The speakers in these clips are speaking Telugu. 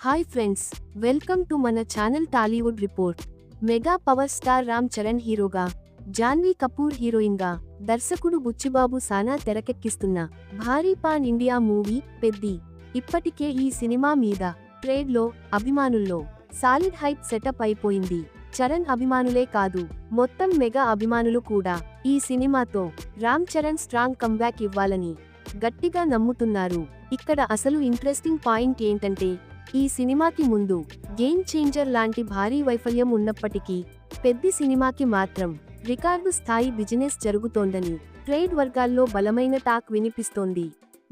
హాయ్ ఫ్రెండ్స్, వెల్కమ్ టు మన channel Tollywood report. Mega power star Ram Charan హీరోగా, జాన్వీ కపూర్ హీరోయిన్గా, దర్శకుడు బుచ్చిబాబు సానా తెరకెక్కిస్తున్న భారీ పాన్ ఇండియా మూవీ పెద్ది. ఇప్పటికే ఈ సినిమా మీద ట్రేడ్లో, అభిమానుల్లో సాలిడ్ హైప్ సెటప్ అయిపోయింది. చరణ్ అభిమానులే కాదు, మొత్తం మెగా అభిమానులు కూడా ఈ సినిమాతో రామ్ చరణ్ స్ట్రాంగ్ కంబ్యాక్ ఇవ్వాలని గట్టిగా నమ్ముతున్నారు. ఇక్కడ అసలు ఇంట్రెస్టింగ్ పాయింట్ ఏంటంటే, ఈ సినిమాకి ముందు గేమ్ చేంజర్ లాంటి భారీ వైఫల్యం ఉన్నప్పటికీ పెద్ది సినిమాకి మాత్రం రికార్డు స్థాయి బిజినెస్ జరుగుతోందని ట్రేడ్ వర్గాల్లో బలమైన టాక్ వినిపిస్తోంది.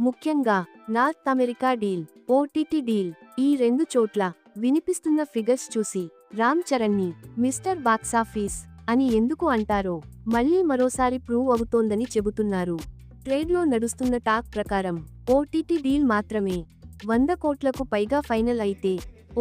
ముఖ్యంగా north America deal, OTT deal, ఈ రెండు చోట్ల వినిపిస్తున్న ఫిగర్స్ చూసి రామ్ చరణ్ని మిస్టర్ బాక్సాఫీస్ అని ఎందుకు అంటారో మళ్లీ మరోసారి ప్రూవ్ అవుతోందని చెబుతున్నారు. ట్రేడ్లో నడుస్తున్న టాక్ ప్రకారం ఓటీటీ డీల్ మాత్రమే 100 కోట్లకు పైగా ఫైనల్ అయితే,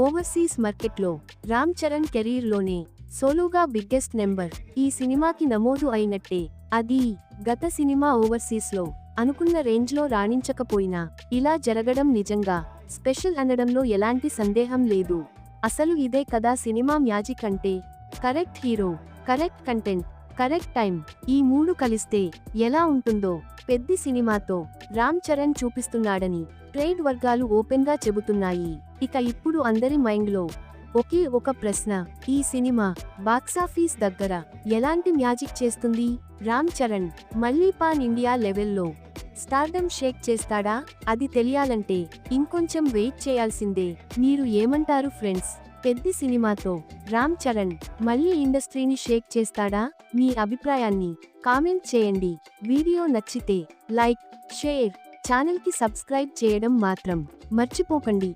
ఓవర్సీస్ మార్కెట్లో రామ్ చరణ్ కెరీర్లోనే సోలోగా బిగ్గెస్ట్ నెంబర్ ఈ సినిమాకి నమోదు అయినట్టే. అది గత సినిమా ఓవర్సీస్లో అనుకున్న రేంజ్లో రాణించకపోయినా ఇలా జరగడం నిజంగా స్పెషల్ అనడంలో ఎలాంటి సందేహం లేదు. అసలు ఇదే కదా సినిమా మ్యాజిక్ అంటే. Correct hero, correct content, correct time, ఈ మూడు కలిస్తే ఎలా ఉంటుందో పెద్ది సినిమాతో రామ్ చరణ్ చూపిస్తున్నాడని ట్రేడ్ వర్గాలు ఓపెన్ గా చెబుతున్నాయి. ఇక ఇప్పుడు అందరి మైండ్లో ఒకే ఒక ప్రశ్న, ఈ సినిమా బాక్సాఫీస్ దగ్గర ఎలాంటి మ్యాజిక్ చేస్తుంది? రామ్ చరణ్ మళ్ళీ పాన్ ఇండియా లెవెల్లో స్టార్డమ్ షేక్ చేస్తాడా? అది తెలియాలంటే ఇంకొంచెం వెయిట్ చేయాల్సిందే. మీరు ఏమంటారు ఫ్రెండ్స్? పెద్ది సినిమాతో రామ్ చరణ్ మళ్ళీ ఇండస్ట్రీని షేక్ చేస్తాడా? మీ అభిప్రాయాన్ని కామెంట్ చేయండి. వీడియో నచ్చితే లైక్, షేర్, ఛానల్కి సబ్స్క్రైబ్ చేయడం మాత్రం మర్చిపోకండి.